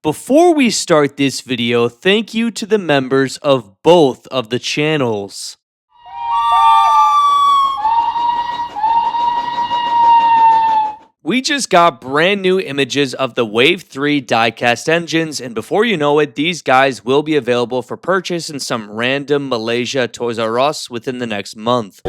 Before we start this video, thank you to the members of both of the channels. We just got brand new images of the Wave 3 diecast engines, and before you know it, these guys will be available for purchase in some random Malaysia Toys R Us within the next month.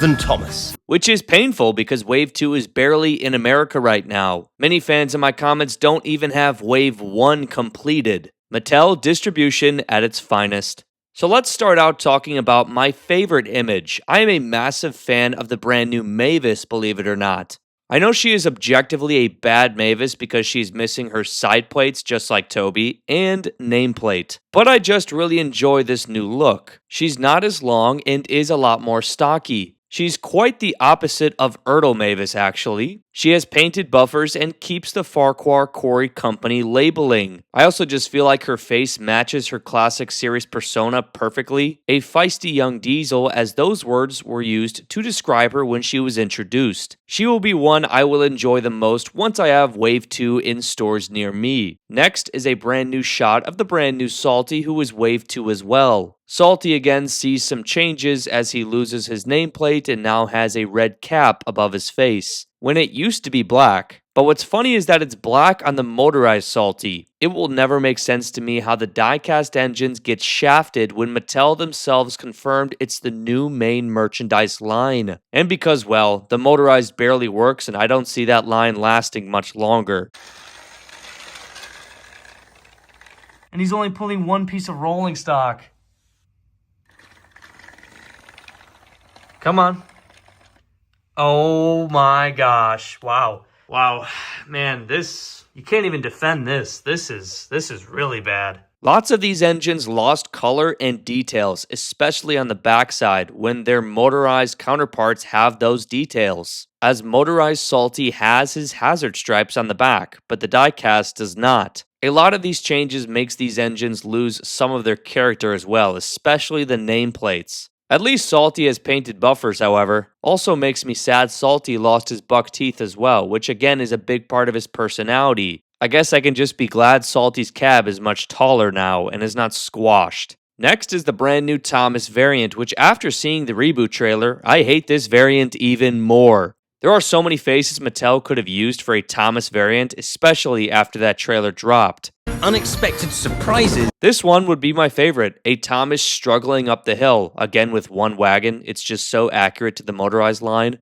Than Thomas. Which is painful because Wave 2 is barely in America right now. Many fans in my comments don't even have Wave 1 completed. Mattel distribution at its finest. So let's start out talking about my favorite image. I am a massive fan of the brand new Mavis, believe it or not. I know she is objectively a bad Mavis because she's missing her side plates just like Toby, and nameplate. But I just really enjoy this new look. She's not as long and is a lot more stocky. She's quite the opposite of Ertl Mavis, actually. She has painted buffers and keeps the Farquhar Corey Company labeling. I also just feel like her face matches her classic series persona perfectly. A feisty young diesel, as those words were used to describe her when she was introduced. She will be one I will enjoy the most once I have Wave 2 in stores near me. Next is a brand new shot of the brand new Salty, who is Wave 2 as well. Salty again sees some changes as he loses his nameplate and now has a red cap above his face, when it used to be black. But what's funny is that it's black on the motorized Salty. It will never make sense to me how the diecast engines get shafted when Mattel themselves confirmed it's the new main merchandise line. And because, well, the motorized barely works and I don't see that line lasting much longer. And he's only pulling one piece of rolling stock. Come on. Oh my gosh. Wow. Wow. Man, you can't even defend this. This is really bad. Lots of these engines lost color and details, especially on the backside when their motorized counterparts have those details. As motorized Salty has his hazard stripes on the back, but the diecast does not. A lot of these changes makes these engines lose some of their character as well, especially the nameplates. At least Salty has painted buffers, however. Also makes me sad Salty lost his buck teeth as well, which again is a big part of his personality. I guess I can just be glad Salty's cab is much taller now and is not squashed. Next is the brand new Thomas variant, which after seeing the reboot trailer, I hate this variant even more. There are so many faces Mattel could have used for a Thomas variant, especially after that trailer dropped. Unexpected surprises. This one would be my favorite, a Thomas struggling up the hill, again with one wagon. It's just so accurate to the motorized line.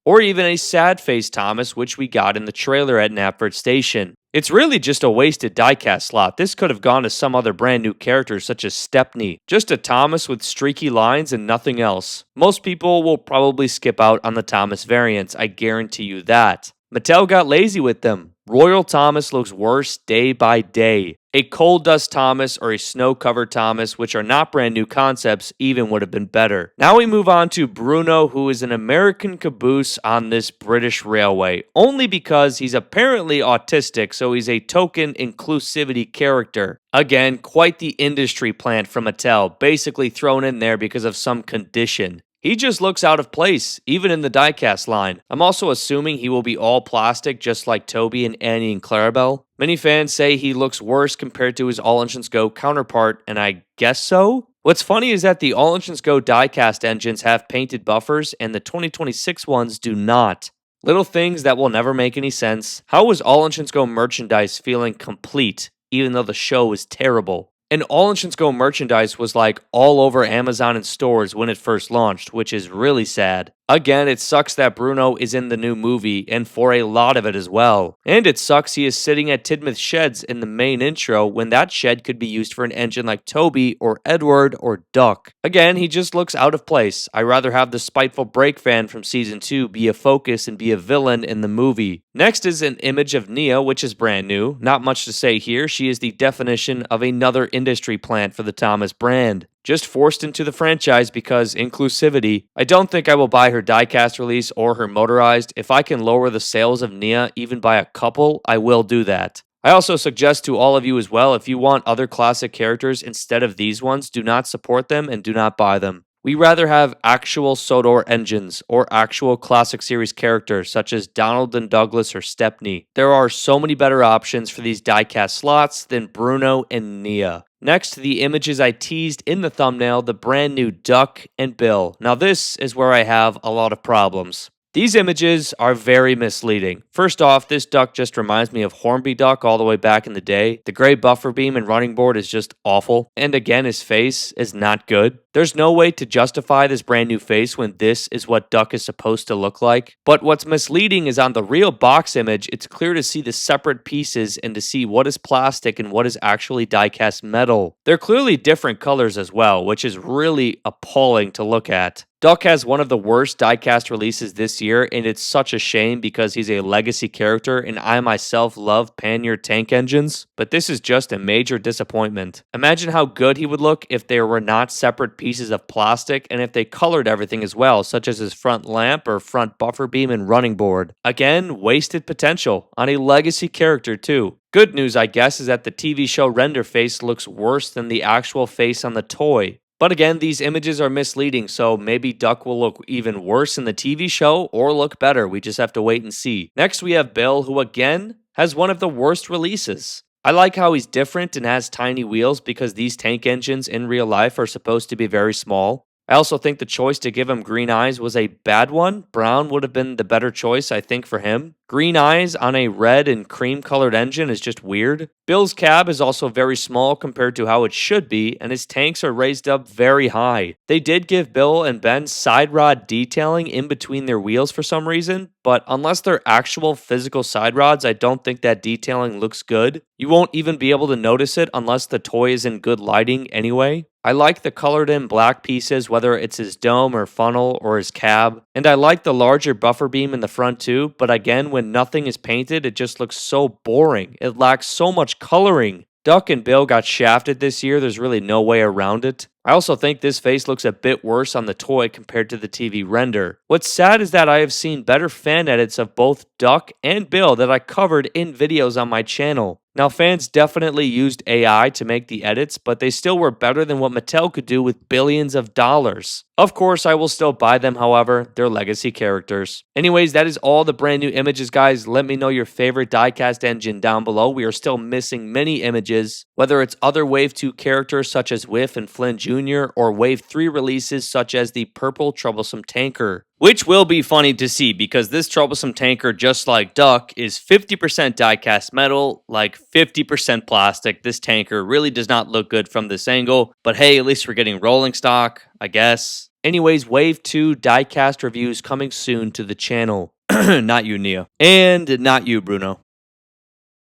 Or even a sad face Thomas, which we got in the trailer at Knapford Station. It's really just a wasted diecast slot. This could have gone to some other brand new character such as Stepney. Just a Thomas with streaky lines and nothing else. Most people will probably skip out on the Thomas variants, I guarantee you that. Mattel got lazy with them. Royal Thomas looks worse day by day. A Coal Dust Thomas or a Snow Covered Thomas, which are not brand new concepts, even would have been better. Now we move on to Bruno, who is an American caboose on this British railway, only because he's apparently autistic, so he's a token inclusivity character. Again, quite the industry plant from Mattel, basically thrown in there because of some condition. He just looks out of place, even in the diecast line. I'm also assuming he will be all plastic, just like Toby and Annie and Clarabelle. Many fans say he looks worse compared to his All Engines Go counterpart, and I guess so? What's funny is that the All Engines Go diecast engines have painted buffers, and the 2026 ones do not. Little things that will never make any sense. How was All Engines Go merchandise feeling complete, even though the show was terrible? And All Engines Go merchandise was like all over Amazon and stores when it first launched, which is really sad. Again, it sucks that Bruno is in the new movie, and for a lot of it as well. And it sucks he is sitting at Tidmouth Sheds in the main intro when that shed could be used for an engine like Toby or Edward or Duck. Again, he just looks out of place. I'd rather have the spiteful brake fan from Season 2 be a focus and be a villain in the movie. Next is an image of Nia, which is brand new. Not much to say here. She is the definition of another industry plant for the Thomas brand. Just forced into the franchise because inclusivity. I don't think I will buy her diecast release or her motorized. If I can lower the sales of Nia even by a couple, I will do that. I also suggest to all of you as well, if you want other classic characters instead of these ones, do not support them and do not buy them. We rather have actual Sodor engines or actual classic series characters such as Donald and Douglas or Stepney. There are so many better options for these diecast slots than Bruno and Nia. Next, the images I teased in the thumbnail, the brand new Duck and Bill. Now this is where I have a lot of problems. These images are very misleading. First off, this duck just reminds me of Hornby Duck all the way back in the day. The gray buffer beam and running board is just awful. And again, his face is not good. There's no way to justify this brand new face when this is what Duck is supposed to look like. But what's misleading is on the real box image, it's clear to see the separate pieces and to see what is plastic and what is actually die-cast metal. They're clearly different colors as well, which is really appalling to look at. Duck has one of the worst diecast releases this year, and it's such a shame because he's a legacy character, and I myself love Pannier tank engines, but this is just a major disappointment. Imagine how good he would look if there were not separate pieces of plastic, and if they colored everything as well, such as his front lamp or front buffer beam and running board. Again, wasted potential on a legacy character too. Good news, I guess, is that the TV show render face looks worse than the actual face on the toy. But again, these images are misleading, so maybe Duck will look even worse in the TV show or look better. We just have to wait and see. Next, we have Bill, who again has one of the worst releases. I like how he's different and has tiny wheels because these tank engines in real life are supposed to be very small. I also think the choice to give him green eyes was a bad one. Brown would have been the better choice, I think, for him. Green eyes on a red and cream colored engine is just weird. Bill's cab is also very small compared to how it should be, and his tanks are raised up very high. They did give Bill and Ben side rod detailing in between their wheels for some reason, but unless they're actual physical side rods, I don't think that detailing looks good. You won't even be able to notice it unless the toy is in good lighting anyway. I like the colored in black pieces, whether it's his dome or funnel or his cab. And I like the larger buffer beam in the front too, but again, when nothing is painted, it just looks so boring. It lacks so much coloring. Duck and Bill got shafted this year, there's really no way around it. I also think this face looks a bit worse on the toy compared to the TV render. What's sad is that I have seen better fan edits of both Duck and Bill that I covered in videos on my channel. Now, fans definitely used AI to make the edits, but they still were better than what Mattel could do with billions of dollars. Of course, I will still buy them, however, they're legacy characters. Anyways, that is all the brand new images, guys. Let me know your favorite diecast engine down below. We are still missing many images, whether it's other Wave 2 characters such as Whiff and Flynn Jr., or Wave 3 releases such as the Purple Troublesome Tanker. Which will be funny to see because this troublesome tanker, just like Duck, is 50% die-cast metal, like 50% plastic. This tanker really does not look good from this angle, but hey, at least we're getting rolling stock, I guess. Anyways, Wave 2 die-cast reviews coming soon to the channel. Not you, Nia. And not you, Bruno.